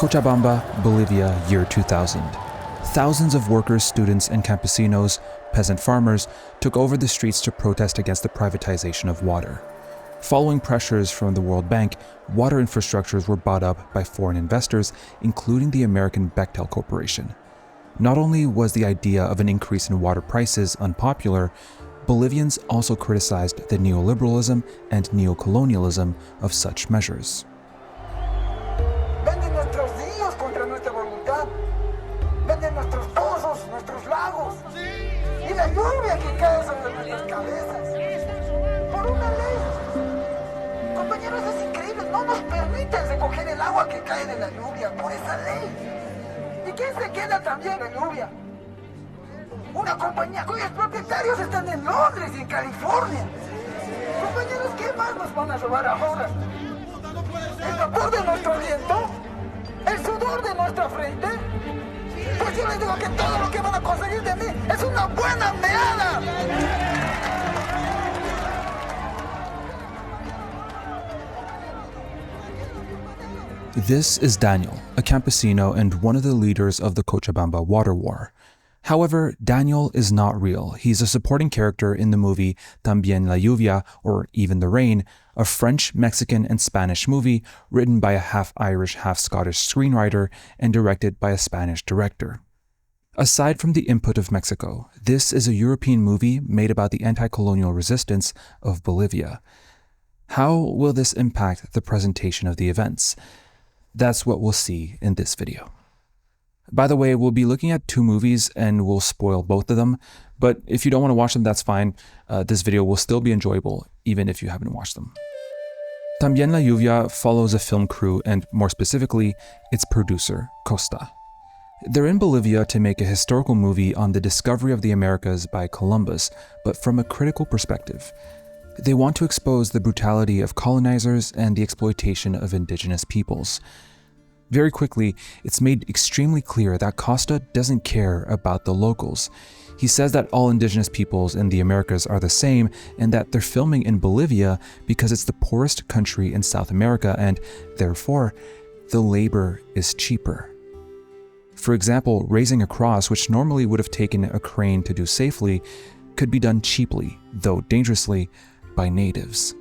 Cochabamba, Bolivia, year 2000. Thousands of workers, students, and campesinos, peasant farmers, took over the streets to protest against the privatization of water. Following pressures from the World Bank, water infrastructures were bought up by foreign investors, including the American Bechtel Corporation. Not only was the idea of an increase in water prices unpopular, Bolivians also criticized the neoliberalism and neocolonialism of such measures. Venden nuestros ríos contra nuestra voluntad. Venden nuestros pozos, nuestros lagos. Y la lluvia que cae sobre nuestras cabezas. Por una ley. Compañeros, es increíble. No nos permiten recoger el agua que cae de la lluvia por esa ley. ¿Y quién se queda también la lluvia? Una compañía cuyos propietarios están en Londres y en California. Compañeros, ¿qué más nos van a robar ahora? ¿El vapor de nuestro aliento? ¿El sudor de nuestra frente? Pues yo les digo que todo lo que van a conseguir de mí es una buena meada. This is Daniel, a campesino and one of the leaders of the Cochabamba water war. However, Daniel is not real. He's a supporting character in the movie También la lluvia, or Even the Rain, a French, Mexican, and Spanish movie written by a half-Irish, half-Scottish screenwriter and directed by a Spanish director. Aside from the input of Mexico, this is a European movie made about the anti-colonial resistance of Bolivia. How will this impact the presentation of the events? That's what we'll see in this video. By the way, we'll be looking at two movies and we'll spoil both of them, but if you don't want to watch them, that's fine. This video will still be enjoyable, even if you haven't watched them. También la lluvia follows a film crew and, more specifically, its producer, Costa. They're in Bolivia to make a historical movie on the discovery of the Americas by Columbus, but from a critical perspective. They want to expose the brutality of colonizers and the exploitation of indigenous peoples. Very quickly, it's made extremely clear that Costa doesn't care about the locals. He says that all indigenous peoples in the Americas are the same and that they're filming in Bolivia because it's the poorest country in South America and, therefore, the labor is cheaper. For example, raising a cross, which normally would have taken a crane to do safely, could be done cheaply, though dangerously, by natives.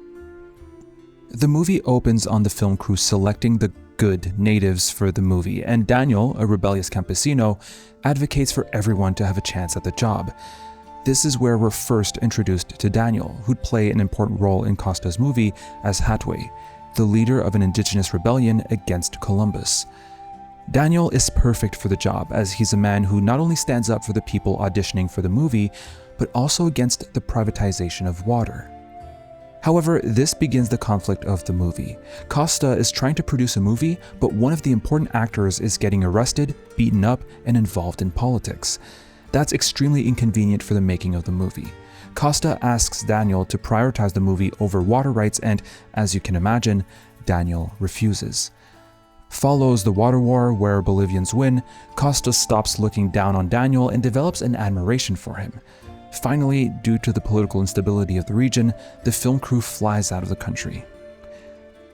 The movie opens on the film crew selecting the good natives for the movie, and Daniel, a rebellious campesino, advocates for everyone to have a chance at the job. This is where we're first introduced to Daniel, who'd play an important role in Costa's movie as Hatway, the leader of an indigenous rebellion against Columbus. Daniel is perfect for the job, as he's a man who not only stands up for the people auditioning for the movie, but also against the privatization of water. However, this begins the conflict of the movie. Costa is trying to produce a movie, but one of the important actors is getting arrested, beaten up, and involved in politics. That's extremely inconvenient for the making of the movie. Costa asks Daniel to prioritize the movie over water rights and, as you can imagine, Daniel refuses. Follows the water war where Bolivians win, Costa stops looking down on Daniel and develops an admiration for him. Finally, due to the political instability of the region, the film crew flies out of the country.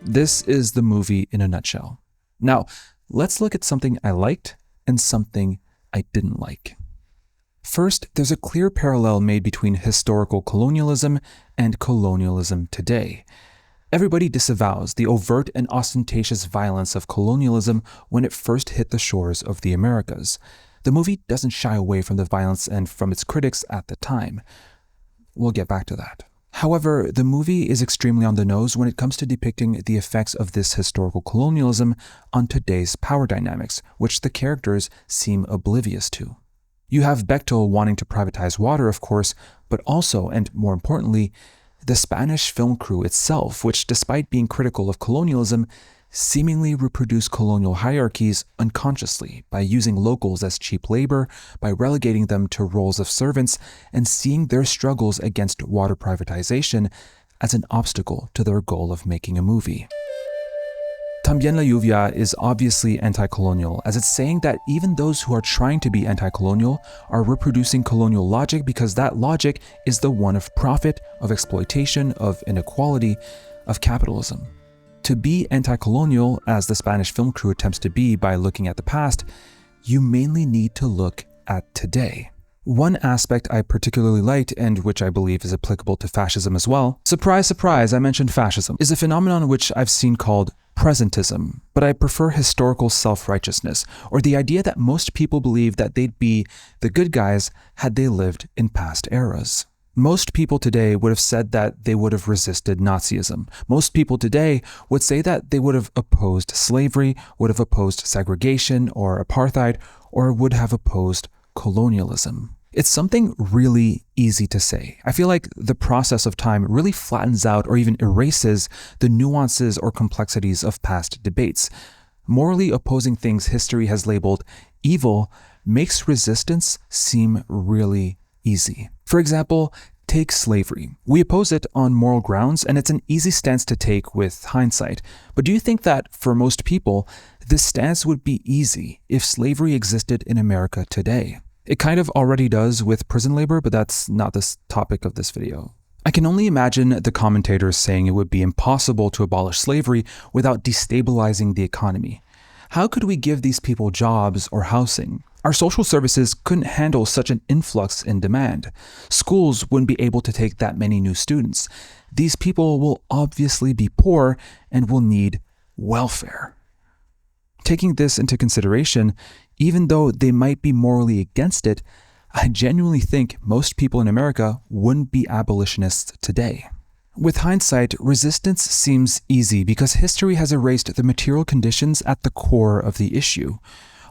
This is the movie in a nutshell. Now, let's look at something I liked and something I didn't like. First, there's a clear parallel made between historical colonialism and colonialism today. Everybody disavows the overt and ostentatious violence of colonialism when it first hit the shores of the Americas. The movie doesn't shy away from the violence and from its critics at the time. We'll get back to that. However, the movie is extremely on the nose when it comes to depicting the effects of this historical colonialism on today's power dynamics, which the characters seem oblivious to. You have Bechtel wanting to privatize water, of course, but also, and more importantly, the Spanish film crew itself, which, despite being critical of colonialism, seemingly reproduce colonial hierarchies unconsciously by using locals as cheap labor, by relegating them to roles of servants, and seeing their struggles against water privatization as an obstacle to their goal of making a movie. También la lluvia is obviously anti-colonial, as it's saying that even those who are trying to be anti-colonial are reproducing colonial logic because that logic is the one of profit, of exploitation, of inequality, of capitalism. To be anti-colonial, as the Spanish film crew attempts to be by looking at the past, you mainly need to look at today. One aspect I particularly liked, and which I believe is applicable to fascism as well, surprise, surprise, I mentioned fascism, is a phenomenon which I've seen called presentism, but I prefer historical self-righteousness, or the idea that most people believe that they'd be the good guys had they lived in past eras. Most people today would have said that they would have resisted Nazism. Most people today would say that they would have opposed slavery, would have opposed segregation or apartheid, or would have opposed colonialism. It's something really easy to say. I feel like the process of time really flattens out or even erases the nuances or complexities of past debates. Morally opposing things history has labeled evil makes resistance seem really easy. For example, take slavery. We oppose it on moral grounds, and it's an easy stance to take with hindsight. But do you think that, for most people, this stance would be easy if slavery existed in America today? It kind of already does with prison labor, but that's not the topic of this video. I can only imagine the commentators saying it would be impossible to abolish slavery without destabilizing the economy. How could we give these people jobs or housing? Our social services couldn't handle such an influx in demand. Schools wouldn't be able to take that many new students. These people will obviously be poor and will need welfare. Taking this into consideration, even though they might be morally against it, I genuinely think most people in America wouldn't be abolitionists today. With hindsight, resistance seems easy because history has erased the material conditions at the core of the issue.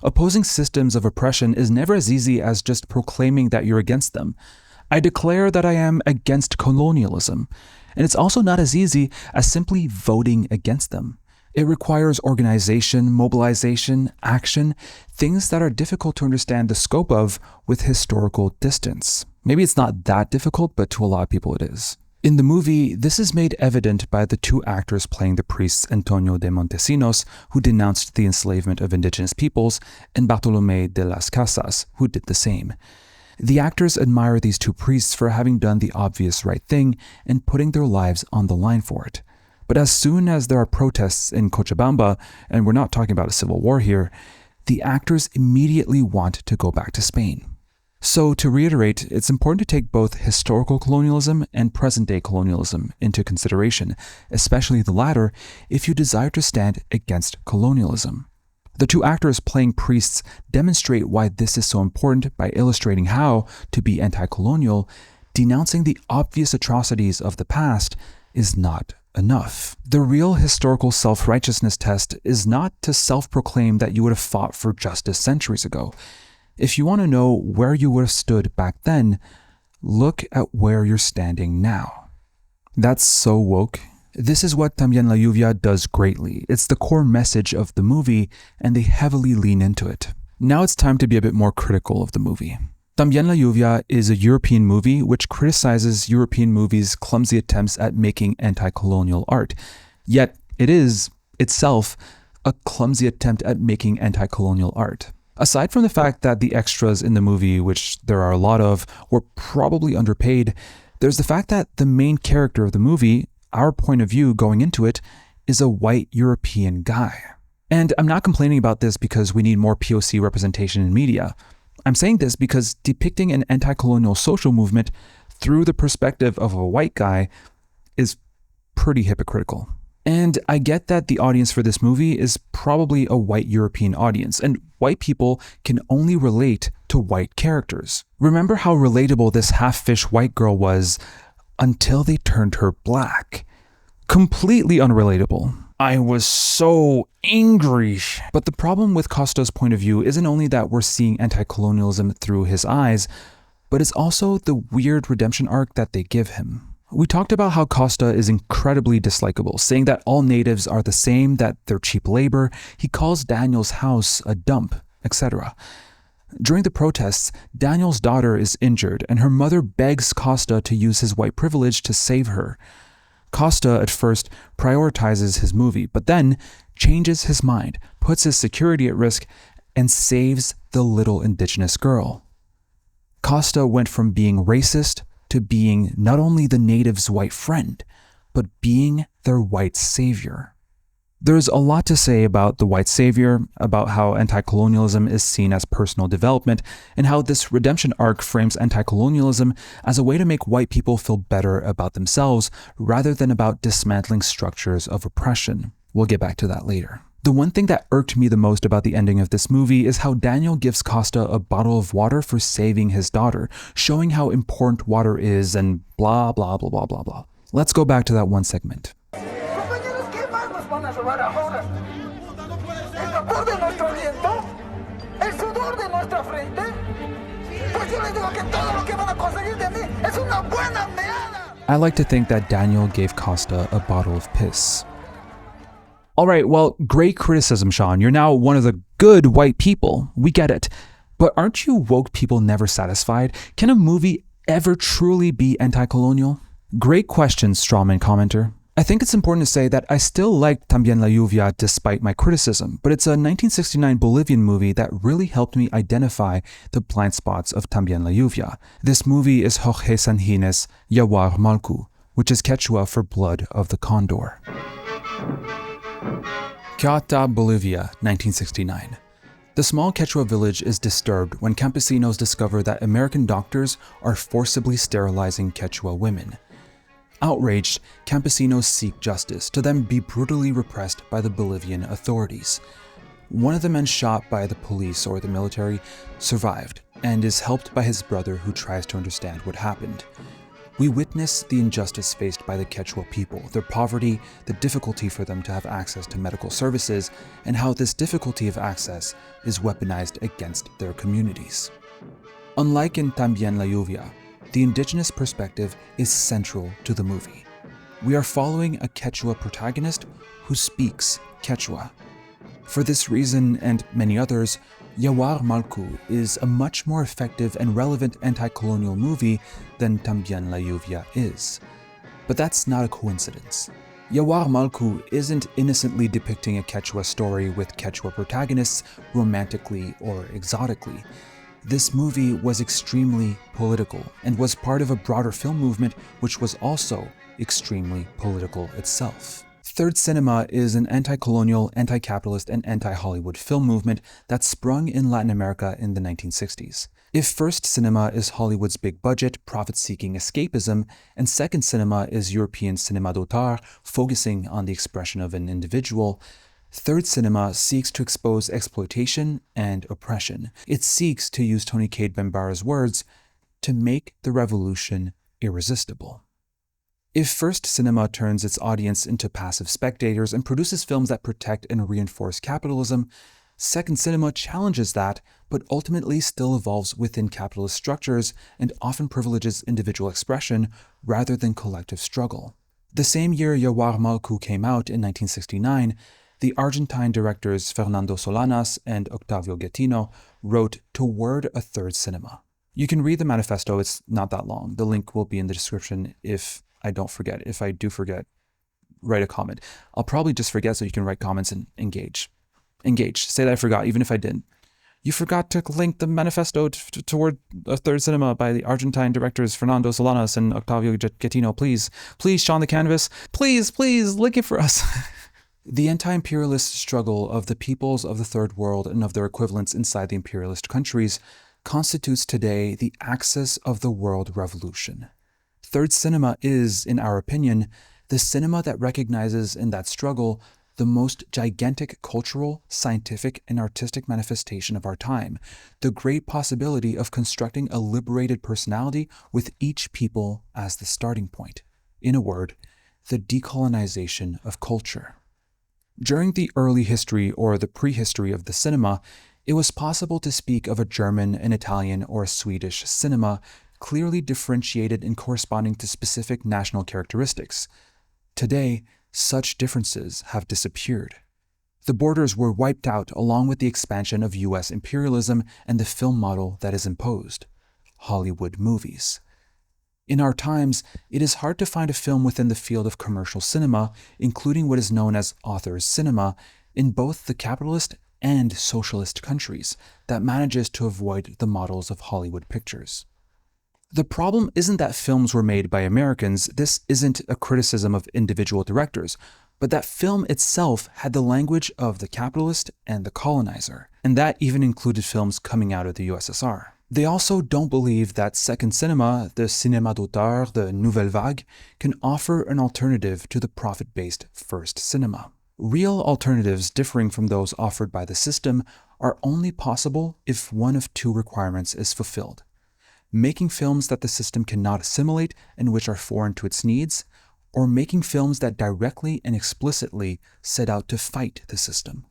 Opposing systems of oppression is never as easy as just proclaiming that you're against them. I declare that I am against colonialism, and it's also not as easy as simply voting against them. It requires organization, mobilization, action, things that are difficult to understand the scope of with historical distance. Maybe it's not that difficult, but to a lot of people it is. In the movie, this is made evident by the two actors playing the priests Antonio de Montesinos, who denounced the enslavement of indigenous peoples, and Bartolomé de las Casas, who did the same. The actors admire these two priests for having done the obvious right thing and putting their lives on the line for it. But as soon as there are protests in Cochabamba, and we're not talking about a civil war here, the actors immediately want to go back to Spain. So to reiterate, it's important to take both historical colonialism and present-day colonialism into consideration, especially the latter if you desire to stand against colonialism. The two actors playing priests demonstrate why this is so important by illustrating how, to be anti-colonial, denouncing the obvious atrocities of the past is not enough. The real historical self-righteousness test is not to self-proclaim that you would have fought for justice centuries ago. If you want to know where you would have stood back then, look at where you're standing now. That's so woke. This is what También la lluvia does greatly. It's the core message of the movie, and they heavily lean into it. Now it's time to be a bit more critical of the movie. También la lluvia is a European movie which criticizes European movies' clumsy attempts at making anti-colonial art. Yet it is, itself, a clumsy attempt at making anti-colonial art. Aside from the fact that the extras in the movie, which there are a lot of, were probably underpaid, there's the fact that the main character of the movie, our point of view going into it, is a white European guy. And I'm not complaining about this because we need more POC representation in media. I'm saying this because depicting an anti-colonial social movement through the perspective of a white guy is pretty hypocritical. And I get that the audience for this movie is probably a white European audience, and white people can only relate to white characters. Remember how relatable this half-fish white girl was until they turned her black. Completely unrelatable. I was so angry. But the problem with Costa's point of view isn't only that we're seeing anti-colonialism through his eyes, but it's also the weird redemption arc that they give him. We talked about how Costa is incredibly dislikable, saying that all natives are the same, that they're cheap labor. He calls Daniel's house a dump, etc. During the protests, Daniel's daughter is injured, and her mother begs Costa to use his white privilege to save her. Costa at first prioritizes his movie, but then changes his mind, puts his security at risk, and saves the little indigenous girl. Costa went from being racist to being not only the natives' white friend, but being their white savior. There's a lot to say about the white savior, about how anti-colonialism is seen as personal development, and how this redemption arc frames anti-colonialism as a way to make white people feel better about themselves rather than about dismantling structures of oppression. We'll get back to that later. The one thing that irked me the most about the ending of this movie is how Daniel gives Costa a bottle of water for saving his daughter, showing how important water is and blah blah blah blah blah blah. Let's go back to that one segment. Compañeros, ¿qué más nos van a robar ahora? ¿El vapor de nuestro aliento? ¿El sudor de nuestra frente? Pues yo les digo que todo lo que van a conseguir de mí es una buena meada. I like to think that Daniel gave Costa a bottle of piss. All right, well, great criticism, Sean. You're now one of the good white people. We get it. But aren't you woke people never satisfied? Can a movie ever truly be anti-colonial? Great question, strawman commenter. I think it's important to say that I still like También la lluvia despite my criticism, but it's a 1969 Bolivian movie that really helped me identify the blind spots of También la lluvia. This movie is Jorge Sanjin's Yawar Malku, which is Quechua for blood of the Condor. Cauta, Bolivia, 1969. The small Quechua village is disturbed when campesinos discover that American doctors are forcibly sterilizing Quechua women. Outraged, campesinos seek justice to then be brutally repressed by the Bolivian authorities. One of the men shot by the police or the military survived and is helped by his brother who tries to understand what happened. We witness the injustice faced by the Quechua people, their poverty, the difficulty for them to have access to medical services, and how this difficulty of access is weaponized against their communities. Unlike in También la lluvia, the indigenous perspective is central to the movie. We are following a Quechua protagonist who speaks Quechua. For this reason and many others, Yawar Malku is a much more effective and relevant anti-colonial movie than También la lluvia is. But that's not a coincidence. Yawar Malku isn't innocently depicting a Quechua story with Quechua protagonists romantically or exotically. This movie was extremely political and was part of a broader film movement which was also extremely political itself. Third cinema is an anti-colonial, anti-capitalist, and anti-Hollywood film movement that sprung in Latin America in the 1960s. If first cinema is Hollywood's big budget, profit-seeking escapism, and second cinema is European cinéma d'auteur, focusing on the expression of an individual, third cinema seeks to expose exploitation and oppression. It seeks, to use Tony Cade Bambara's words, to make the revolution irresistible. If first cinema turns its audience into passive spectators and produces films that protect and reinforce capitalism, second cinema challenges that, but ultimately still evolves within capitalist structures and often privileges individual expression rather than collective struggle. The same year Yawar Malku came out in 1969, the Argentine directors Fernando Solanas and Octavio Getino wrote toward a third cinema. You can read the manifesto, it's not that long. The link will be in the description if I don't forget. If I do forget, write a comment. I'll probably just forget so you can write comments and engage. Engage. Say that I forgot, even if I didn't. You forgot to link the manifesto toward a third cinema by the Argentine directors Fernando Solanas and Octavio Getino. Please, please, Sean the Canvas. Please, please, link it for us. The anti-imperialist struggle of the peoples of the Third World and of their equivalents inside the imperialist countries constitutes today the axis of the world revolution. Third cinema is, in our opinion, the cinema that recognizes in that struggle the most gigantic cultural, scientific, and artistic manifestation of our time, the great possibility of constructing a liberated personality with each people as the starting point. In a word, the decolonization of culture. During the early history or the prehistory of the cinema, it was possible to speak of a German, an Italian, or a Swedish cinema clearly differentiated and corresponding to specific national characteristics. Today, such differences have disappeared. The borders were wiped out along with the expansion of US imperialism and the film model that is imposed: Hollywood movies. In our times, it is hard to find a film within the field of commercial cinema, including what is known as authors' cinema, in both the capitalist and socialist countries, that manages to avoid the models of Hollywood pictures. The problem isn't that films were made by Americans. This isn't a criticism of individual directors. But that film itself had the language of the capitalist and the colonizer, and that even included films coming out of the USSR. They also don't believe that second cinema, the cinéma d'auteur, the nouvelle vague, can offer an alternative to the profit-based first cinema. Real alternatives differing from those offered by the system are only possible if one of two requirements is fulfilled: making films that the system cannot assimilate and which are foreign to its needs, or making films that directly and explicitly set out to fight the system.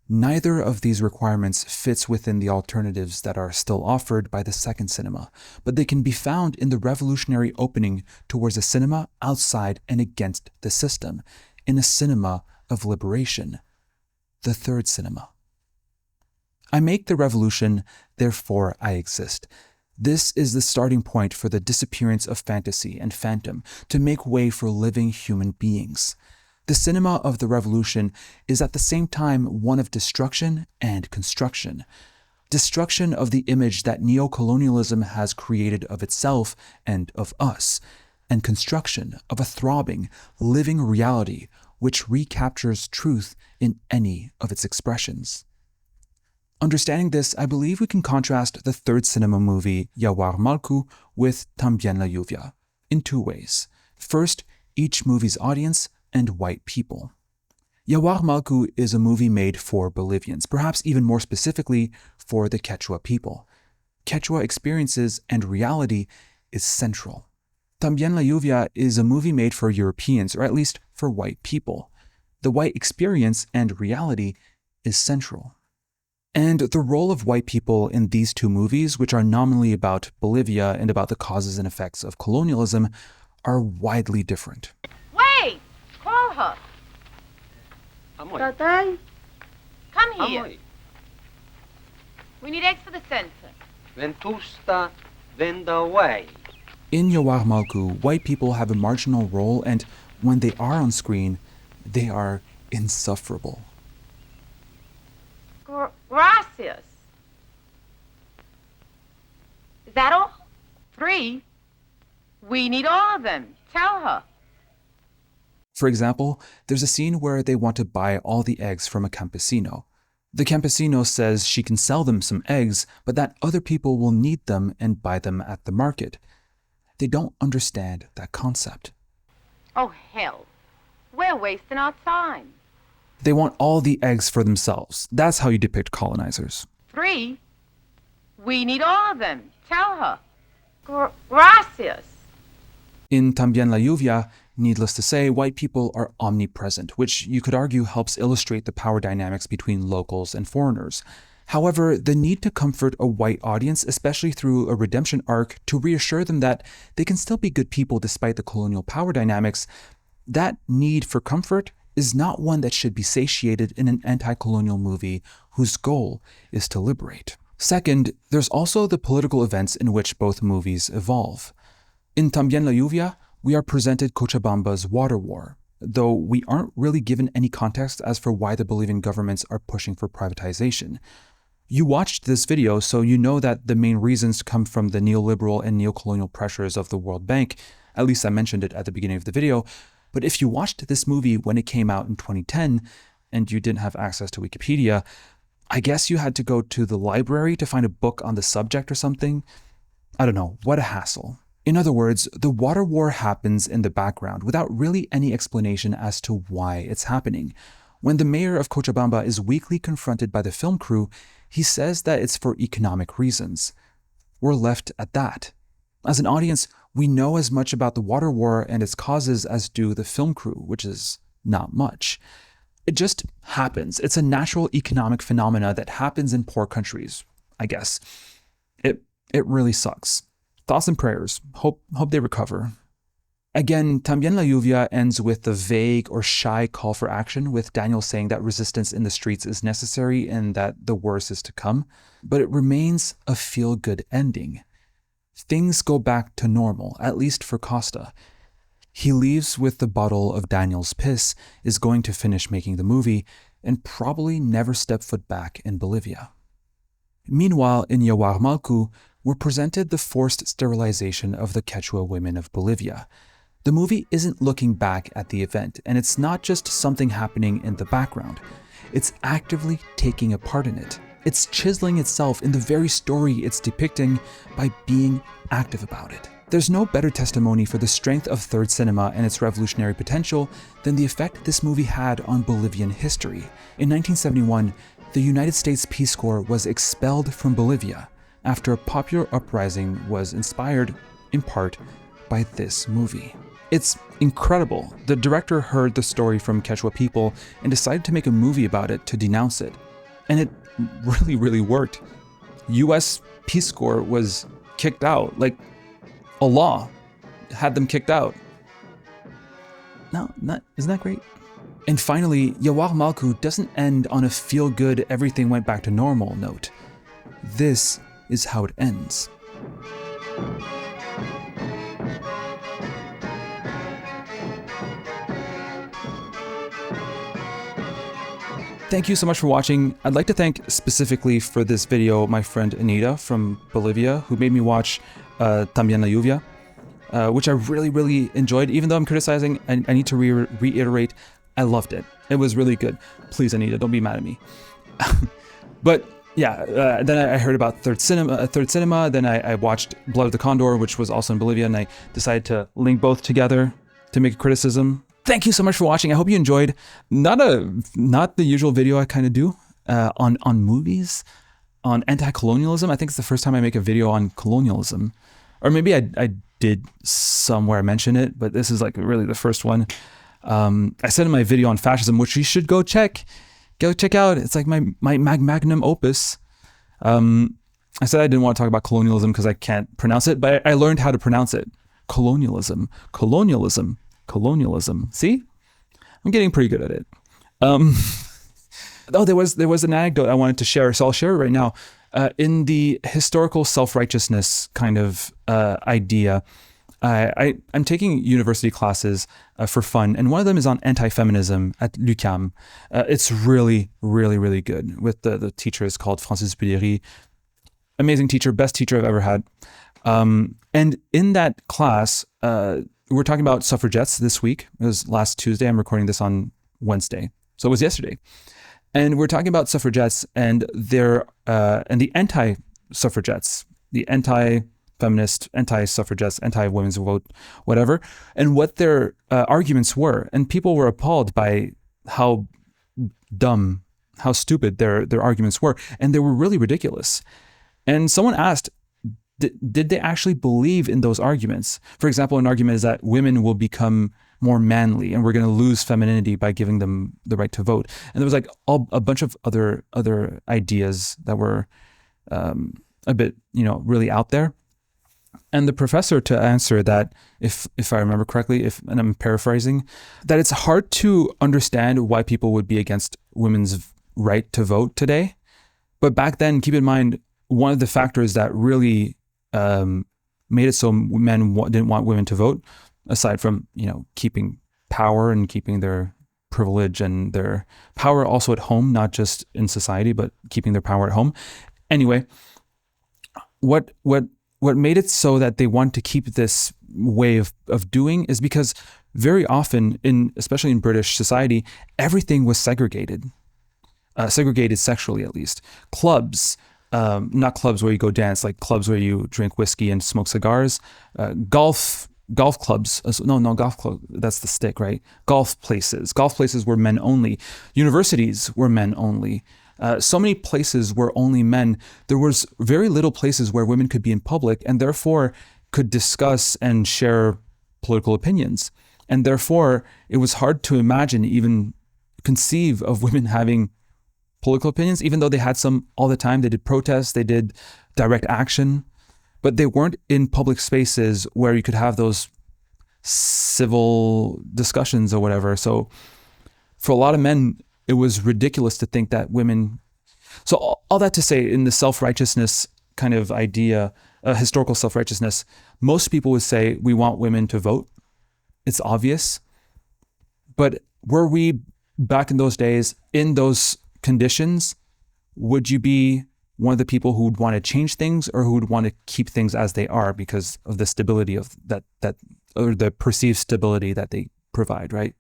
Neither of these requirements fits within the alternatives that are still offered by the second cinema, but they can be found in the revolutionary opening towards a cinema outside and against the system, in a cinema of liberation, the third cinema. I make the revolution, therefore I exist. This is the starting point for the disappearance of fantasy and phantom to make way for living human beings. The cinema of the revolution is at the same time one of destruction and construction. Destruction of the image that neocolonialism has created of itself and of us, and construction of a throbbing, living reality which recaptures truth in any of its expressions. Understanding this, I believe we can contrast the third cinema movie Yawar Malku with Tambien la Lluvia in two ways. First, each movie's audience and white people. Yawar Malku is a movie made for Bolivians, perhaps even more specifically for the Quechua people. Quechua experiences and reality is central. Tambien la Lluvia is a movie made for Europeans, or at least for white people. The white experience and reality is central. And the role of white people in these two movies, which are nominally about Bolivia and about the causes and effects of colonialism, are widely different. Wait! Call her. Amoy. Tatay, come here. Amoy. We need eggs for the census. Ventusta venda away. In Yawar Malku, white people have a marginal role, and when they are on screen, they are insufferable. Gracias. Is that all? 3? We need all of them. Tell her. For example, there's a scene where they want to buy all the eggs from a campesino. The campesino says she can sell them some eggs, but that other people will need them and buy them at the market. They don't understand that concept. Oh, hell. We're wasting our time. They want all the eggs for themselves. That's how you depict colonizers. 3? We need all of them. Tell her. Gracias. In Tambien la Lluvia, needless to say, white people are omnipresent, which you could argue helps illustrate the power dynamics between locals and foreigners. However, the need to comfort a white audience, especially through a redemption arc to reassure them that they can still be good people despite the colonial power dynamics, that need for comfort is not one that should be satiated in an anti-colonial movie whose goal is to liberate. Second, there's also the political events in which both movies evolve. In Tambien la Lluvia, we are presented Cochabamba's water war, though we aren't really given any context as for why the Bolivian governments are pushing for privatization. You watched this video, so you know that the main reasons come from the neoliberal and neocolonial pressures of the World Bank. At least I mentioned it at the beginning of the video. But if you watched this movie when it came out in 2010 and you didn't have access to Wikipedia, I guess you had to go to the library to find a book on the subject or something. I don't know, what a hassle. In other words, the water war happens in the background without really any explanation as to why it's happening. When the mayor of Cochabamba is weekly confronted by the film crew, he says that it's for economic reasons. We're left at that. As an audience, we know as much about the water war and its causes as do the film crew, which is not much. It just happens. It's a natural economic phenomena that happens in poor countries, I guess. It really sucks. Thoughts and prayers. Hope they recover. Again, Tambien la Lluvia ends with the vague or shy call for action, with Daniel saying that resistance in the streets is necessary and that the worst is to come, but it remains a feel-good ending. Things go back to normal, at least for Costa. He leaves with the bottle of Daniel's piss, is going to finish making the movie, and probably never step foot back in Bolivia. Meanwhile, in Yawar Malku, we're presented the forced sterilization of the Quechua women of Bolivia. The movie isn't looking back at the event, and it's not just something happening in the background. It's actively taking a part in it. It's chiseling itself in the very story it's depicting by being active about it. There's no better testimony for the strength of third cinema and its revolutionary potential than the effect this movie had on Bolivian history. In 1971, the United States Peace Corps was expelled from Bolivia after a popular uprising was inspired, in part, by this movie. It's incredible. The director heard the story from Quechua people and decided to make a movie about it to denounce it. And it really worked. US Peace Corps was kicked out. Like, a law had them kicked out. No, isn't that great? And finally, Yawar Malku doesn't end on a feel-good, everything went back to normal note. This is how it ends. Thank you so much for watching. I'd like to thank specifically for this video my friend Anita from Bolivia, who made me watch También la Lluvia, which I really enjoyed. Even though I'm criticizing, I need to reiterate, I loved it. It was really good. Please, Anita, don't be mad at me. But yeah, then I heard about Third Cinema. Then I watched Blood of the Condor, which was also in Bolivia, and I decided to link both together to make a criticism. Thank you so much for watching. I hope you enjoyed. Not the usual video I kind of do on movies, on anti-colonialism. I think it's the first time I make a video on colonialism, or maybe I did somewhere mention it, but this is like really the first one. I said in my video on fascism, which you should go check out. It's like my magnum opus. I said I didn't want to talk about colonialism because I can't pronounce it, but I learned how to pronounce it. Colonialism. See? I'm getting pretty good at it. Oh, there was an anecdote I wanted to share, so I'll share it right now. In the historical self-righteousness kind of idea, I'm taking university classes for fun, and one of them is on anti-feminism at l'UQAM. It's really good, with the teacher is called Francis Puderi. Amazing teacher, best teacher I've ever had. And in that class, we're talking about suffragettes this week. It was last Tuesday. I'm recording this on Wednesday, so it was yesterday. And we're talking about suffragettes and and the anti-suffragettes, the anti-feminist, anti-suffragettes, anti-women's vote, whatever, and what their arguments were. And people were appalled by how dumb, how stupid their arguments were, and they were really ridiculous. And someone asked, did they actually believe in those arguments? For example, an argument is that women will become more manly and we're going to lose femininity by giving them the right to vote. And there was like a bunch of other ideas that were a bit, really out there. And the professor, to answer that, if I remember correctly, and I'm paraphrasing, that it's hard to understand why people would be against women's right to vote today. But back then, keep in mind, one of the factors that really made it so men didn't want women to vote, aside from, keeping power and keeping their privilege and their power also at home, not just in society, but keeping their power at home. Anyway, what made it so that they want to keep this way of doing is because very often, especially in British society, everything was segregated sexually at least. Clubs, not clubs where you go dance, like clubs where you drink whiskey and smoke cigars. Golf clubs. No, golf club. That's the stick, right? Golf places were men only. Universities were men only. So many places were only men. There was very little places where women could be in public and therefore could discuss and share political opinions. And therefore, it was hard to imagine, even conceive of women having political opinions, even though they had some all the time. They did protests, they did direct action, but they weren't in public spaces where you could have those civil discussions or whatever. So for a lot of men, it was ridiculous to think that women... So all that to say, in the self-righteousness kind of idea, historical self-righteousness, most people would say, we want women to vote. It's obvious. But were we back in those days, in those conditions, would you be one of the people who would want to change things or who would want to keep things as they are because of the stability of that or the perceived stability that they provide, right?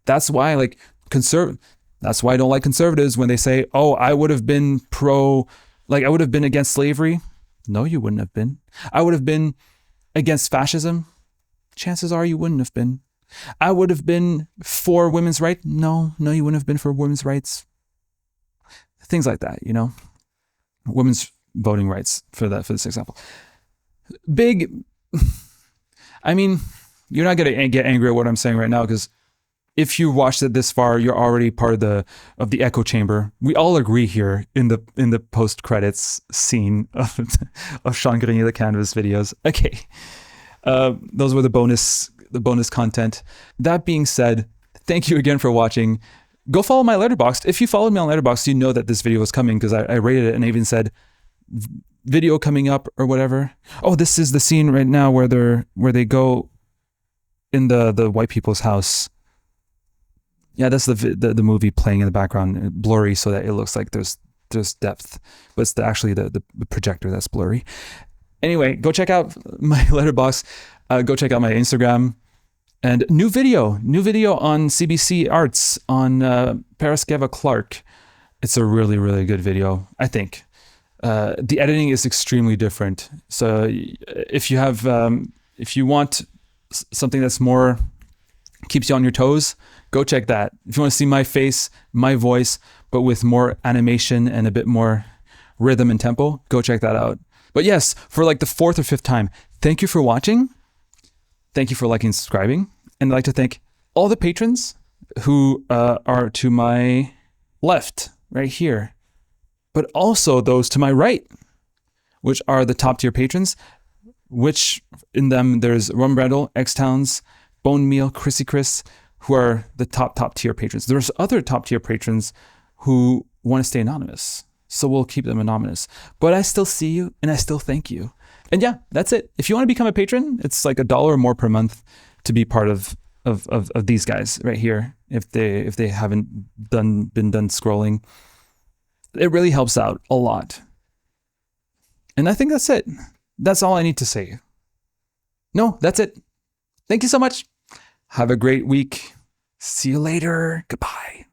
That's why that's why I don't like conservatives when they say, oh, I would have been I would have been against slavery. No, you wouldn't have been. I would have been against fascism. Chances are you wouldn't have been. I would have been for women's rights. No, you wouldn't have been for women's rights. Things like that, women's voting rights for this example. I mean, you're not going to get angry at what I'm saying right now, because if you watched it this far, you're already part of the echo chamber. We all agree here in the post credits scene of Sean Grenier the Canvas videos. Okay, those were the bonus content. That being said, thank you again for watching. Go follow my Letterboxd. If you followed me on Letterboxd, you know that this video was coming because I rated it and I even said video coming up or whatever. Oh, this is the scene right now where they go in the white people's house. Yeah, that's the movie playing in the background, blurry so that it looks like there's depth, but it's actually the projector that's blurry. Anyway, go check out my Letterboxd. Go check out my Instagram. And new video on CBC Arts on Paraskeva Clark. It's a really, really good video, I think. The editing is extremely different. So if you want something that's more keeps you on your toes, go check that. If you want to see my face, my voice, but with more animation and a bit more rhythm and tempo, go check that out. But yes, for like the 4th or 5th time, thank you for watching. Thank you for liking and subscribing. And I'd like to thank all the patrons who are to my left, right here, but also those to my right, which are the top tier patrons, which in them there's Rum Brandle, X-Towns, Bone Meal, Chrissy Chris, who are the top tier patrons. There's other top tier patrons who want to stay anonymous, so we'll keep them anonymous. But I still see you and I still thank you. And yeah, that's it. If you want to become a patron, it's like $1 or more per month to be part of these guys right here. If they haven't been done scrolling, it really helps out a lot. And I think that's it. That's all I need to say. No, that's it. Thank you so much. Have a great week. See you later. Goodbye.